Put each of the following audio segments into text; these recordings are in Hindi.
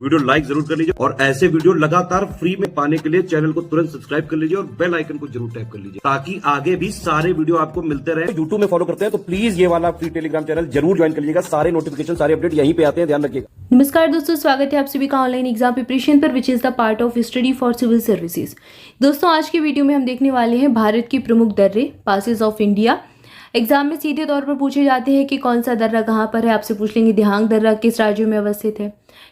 वीडियो लाइक जरूर कर लीजिए और ऐसे वीडियो लगातार फ्री में पाने के लिए चैनल को तुरंत सब्सक्राइब कर लीजिए और बेल आइकन को जरूर टैप कर लीजिए ताकि आगे भी सारे वीडियो आपको मिलते रहे। यूट्यूब में फॉलो करते हैं तो प्लीज ये वाला फ्री टेलीग्राम चैनल जरूर ज्वाइन कर लीजिएगा। सारे नोटिफिकेशन सारे अपडेट यहीं पे आते हैं, ध्यान रखिएगा। नमस्कार दोस्तों, स्वागत है आप सभी का ऑनलाइन एग्जाम प्रिपरेशन पर which is the part of study for civil services. दोस्तों आज की वीडियो में हम देखने वाले हैं भारत की प्रमुख दर्रे, पासेस ऑफ इंडिया। एग्जाम में सीधे तौर पर पूछे जाते हैं कि कौन सा दर्रा कहाँ पर है। आपसे पूछ लेंगे दिहांग दर्रा किस राज्य में अवस्थित है,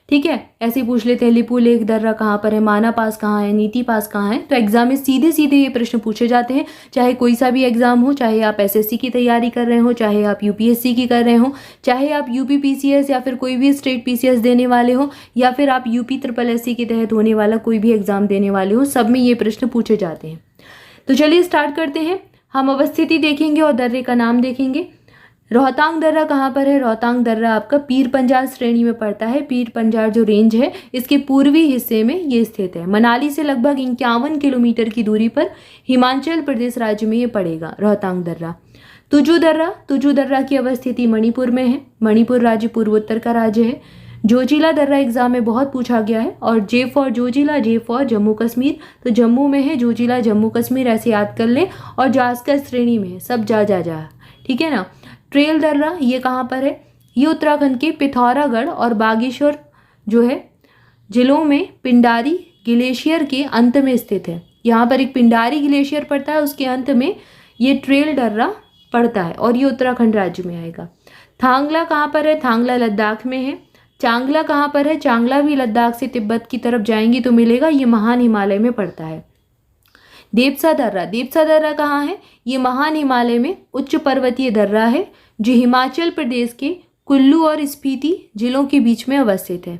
ठीक है। ऐसे ही पूछ लेते हैं लिपुलेख दर्रा कहाँ पर है, माना पास कहाँ है, नीति पास कहाँ है। तो एग्जाम में सीधे सीधे ये प्रश्न पूछे जाते हैं, चाहे कोई सा भी एग्जाम हो, चाहे आप एसएससी की तैयारी कर रहे हो, चाहे आप यूपीएससी की कर रहे हो, चाहे आप यूपी पीसीएस या फिर कोई भी स्टेट पीसीएस देने वाले हो, या फिर आप यूपी SSS के तहत होने वाला कोई भी एग्जाम देने वाले हो, सब में ये प्रश्न पूछे जाते हैं। तो चलिए स्टार्ट करते हैं। हम अवस्थिति देखेंगे और दर्रे का नाम देखेंगे। रोहतांग दर्रा कहाँ पर है? रोहतांग दर्रा आपका पीर पंजाल श्रेणी में पड़ता है। पीर पंजाल जो रेंज है इसके पूर्वी हिस्से में ये स्थित है। मनाली से लगभग 51 किलोमीटर की दूरी पर हिमाचल प्रदेश राज्य में ये पड़ेगा रोहतांग दर्रा। तुजू दर्रा की अवस्थिति मणिपुर में है। मणिपुर राज्य पूर्वोत्तर का राज्य है। जोजिला दर्रा एग्जाम में बहुत पूछा गया है और J for Zoji La, J for Jammu Kashmir, तो जम्मू में है, जोजिला जम्मू कश्मीर ऐसे याद कर ले। और जास्कर श्रेणी में है, सब जा ठीक है ना। ट्रेल दर्रा ये कहाँ पर है? ये उत्तराखंड के पिथौरागढ़ और बागेश्वर जो है जिलों में पिंडारी ग्लेशियर के अंत में स्थित है। यहाँ पर एक पिंडारी ग्लेशियर पड़ता है, उसके अंत में ये ट्रेल दर्रा पड़ता है और ये उत्तराखंड राज्य में आएगा। थांगला कहाँ पर है? थांगला लद्दाख में है। चांगला कहाँ पर है? चांगला भी लद्दाख से तिब्बत की तरफ जाएंगी तो मिलेगा, ये महान हिमालय में पड़ता है। देवसा दर्रा कहाँ है? ये महान हिमालय में उच्च पर्वतीय दर्रा है जो हिमाचल प्रदेश के कुल्लू और स्पीति जिलों के बीच में अवस्थित है।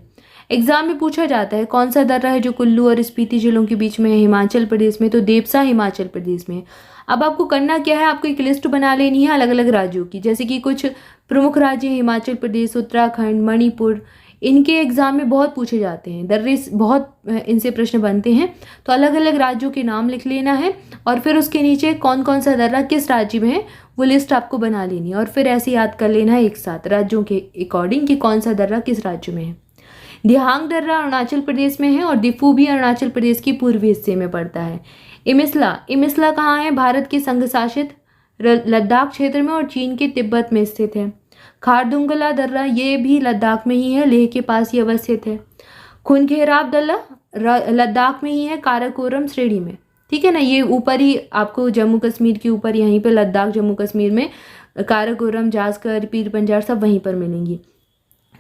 एग्जाम में पूछा जाता है कौन सा दर्रा है जो कुल्लू और स्पीति जिलों के बीच में है हिमाचल प्रदेश में, तो देवसा हिमाचल प्रदेश में है। अब आपको करना क्या है, आपको एक लिस्ट बना लेनी है अलग अलग राज्यों की, जैसे कि कुछ प्रमुख राज्य हिमाचल प्रदेश, उत्तराखंड, मणिपुर, इनके एग्जाम में बहुत पूछे जाते हैं दर्रे, बहुत इनसे प्रश्न बनते हैं। तो अलग अलग राज्यों के नाम लिख लेना है और फिर उसके नीचे कौन कौन सा दर्रा किस राज्य में है वो लिस्ट आपको बना लेनी है और फिर ऐसे याद कर लेना है एक साथ राज्यों के अकॉर्डिंग कि कौन सा दर्रा किस राज्य में है। दिहांग दर्रा अरुणाचल प्रदेश में है और दिफू भी अरुणाचल प्रदेश के पूर्वी हिस्से में पड़ता है। इमिस्ला कहाँ है? भारत के संघ शासित लद्दाख क्षेत्र में और चीन के तिब्बत में स्थित है। खारदुंगला दर्रा ये भी लद्दाख में ही है, लेह के पास ही अवस्थित है। खुनखेराब दर्रा लद्दाख में ही है, काराकोरम श्रेणी में, ठीक है ना। ये ऊपर ही आपको जम्मू कश्मीर के ऊपर यहीं पे लद्दाख जम्मू कश्मीर में काराकोरम, जास्कर, पीर पंजाल सब वहीं पर मिलेंगी।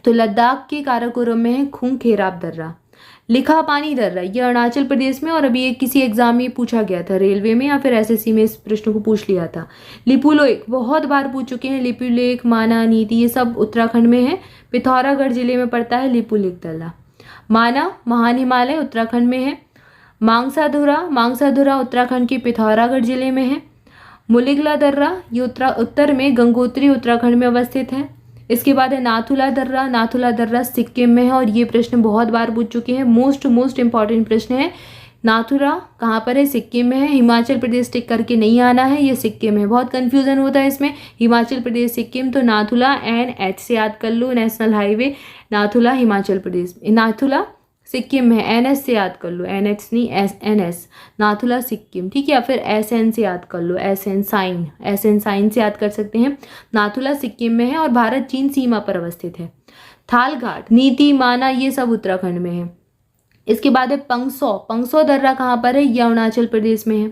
तो लद्दाख के काराकोरम में है खुनखेराब दर्रा। लिखापानी दर्रा ये अरुणाचल प्रदेश में, और अभी एक किसी एग्जाम में पूछा गया था रेलवे में या फिर एसएससी में, इस प्रश्न को पूछ लिया था। लिपुलेख बहुत बार पूछ चुके हैं, लिपुलेख, माना, नीति ये सब उत्तराखंड में है, पिथौरागढ़ जिले में पड़ता है लिपुलेख दर्रा। माना महान हिमालय उत्तराखंड में है। मांगसाधुरा उत्तराखंड के पिथौरागढ़ जिले में है। मुलिगला दर्रा ये उत्तर में गंगोत्री उत्तराखंड में अवस्थित है। इसके बाद है नाथुला दर्रा सिक्किम में है और ये प्रश्न बहुत बार पूछ चुके हैं, मोस्ट इंपॉर्टेंट प्रश्न है। नाथुला कहाँ पर है? सिक्किम में है। हिमाचल प्रदेश टिक करके नहीं आना है, ये सिक्किम है, बहुत कंफ्यूजन होता है इसमें, हिमाचल प्रदेश सिक्किम। तो नाथुला NH से याद कर लो, नेशनल हाईवे नाथुला हिमाचल प्रदेश, नाथुला सिक्किम में है, NH से याद कर लो, NH नहीं NS, नाथुला सिक्किम, ठीक है। या फिर SN से याद कर लो, SN साइन से याद कर सकते हैं। नाथुला सिक्किम में है और भारत चीन सीमा पर अवस्थित है। थालघाट, नीति, माना ये सब उत्तराखंड में है। इसके बाद है पंगसो दर्रा कहाँ पर है? ये अरुणाचल प्रदेश में है।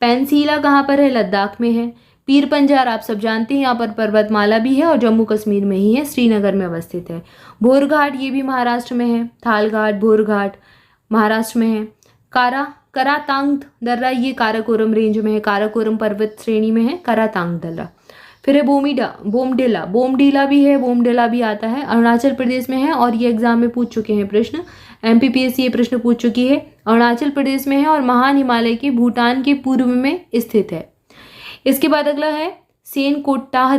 पेंसीला कहाँ पर है? लद्दाख में है। पीर पंजाल आप सब जानते हैं, यहाँ पर पर्वतमाला भी है और जम्मू कश्मीर में ही है, श्रीनगर में अवस्थित है। भोरघाट ये भी महाराष्ट्र में है। थालघाट, भोरघाट महाराष्ट्र में है। करातांग दर्रा ये काराकोरम रेंज में है, काराकोरम पर्वत श्रेणी में है करातांग दर्रा। फिर है बोमडीला भी है, बोमडीला भी आता है, अरुणाचल प्रदेश में है और ये एग्जाम में पूछ चुके हैं प्रश्न, MPPSC ये प्रश्न पूछ चुकी है। अरुणाचल प्रदेश में है और महान हिमालय के भूटान के पूर्व में स्थित है। इसके बाद अगला है सेनकोट्टाह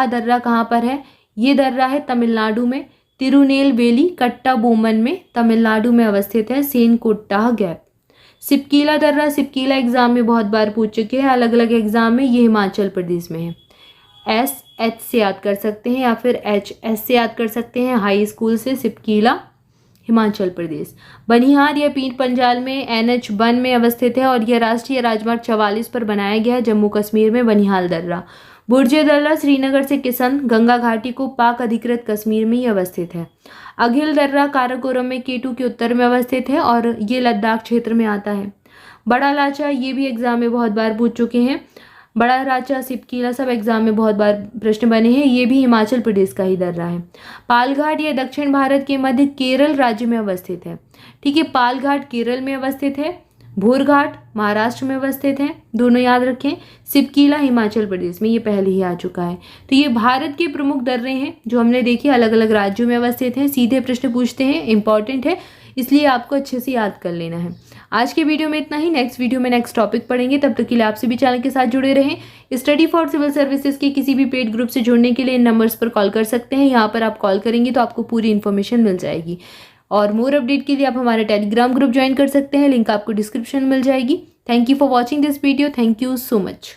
दर्रा कहाँ पर है? ये दर्रा है तमिलनाडु में, तिरुनेलवेली कट्टाबोमन में तमिलनाडु में अवस्थित है सेनकोट्टाह गैप। सिपकीला दर्रा एग्जाम में बहुत बार पूछ चुके हैं अलग अलग एग्जाम में, ये हिमाचल प्रदेश में है। HH से याद कर सकते हैं या फिर HS से याद कर सकते हैं। हाई स्कूल से सिपकीला हिमाचल प्रदेश। बनिहार यह पीर पंजाल में NH1 में अवस्थित है और यह राष्ट्रीय राजमार्ग 44 पर बनाया गया है। जम्मू कश्मीर में बनिहाल दर्रा। बुर्ज दर्रा श्रीनगर से किशन गंगा घाटी को पाक अधिकृत कश्मीर में ही अवस्थित है। अघिल दर्रा काराकोरम में K2 के उत्तर में अवस्थित है और ये लद्दाख क्षेत्र में आता है। बड़ा लाचा ये भी एग्जाम में बहुत बार पूछ चुके हैं। बड़ा लाचा सिपकीला सब एग्जाम में बहुत बार प्रश्न बने हैं। ये भी हिमाचल प्रदेश का ही दर्रा है। पालघाट ये दक्षिण भारत के मध्य केरल राज्य में अवस्थित है। ठीक है, पालघाट केरल में अवस्थित है। भोरघाट महाराष्ट्र में अवस्थित है, दोनों याद रखें। सिपकीला हिमाचल प्रदेश में, ये पहले ही आ चुका है। तो ये भारत के प्रमुख दर्रे हैं जो हमने देखे, अलग अलग राज्यों में अवस्थित हैं। सीधे प्रश्न पूछते हैं, इंपॉर्टेंट है, इसलिए आपको अच्छे से याद कर लेना है। आज के वीडियो में इतना ही। नेक्स्ट वीडियो में नेक्स्ट टॉपिक पढ़ेंगे। तब तक के लिए आपसे भी चैनल के साथ जुड़े रहें। स्टडी फॉर सिविल सर्विसेज के किसी भी पेड ग्रुप से जुड़ने के लिए इन नंबर्स पर कॉल कर सकते हैं। यहाँ पर आप कॉल करेंगे तो आपको पूरी इन्फॉर्मेशन मिल जाएगी। और मोर अपडेट के लिए आप हमारे टेलीग्राम ग्रुप ज्वाइन कर सकते हैं, लिंक आपको डिस्क्रिप्शन में मिल जाएगी। Thank you for watching this video. Thank you so much.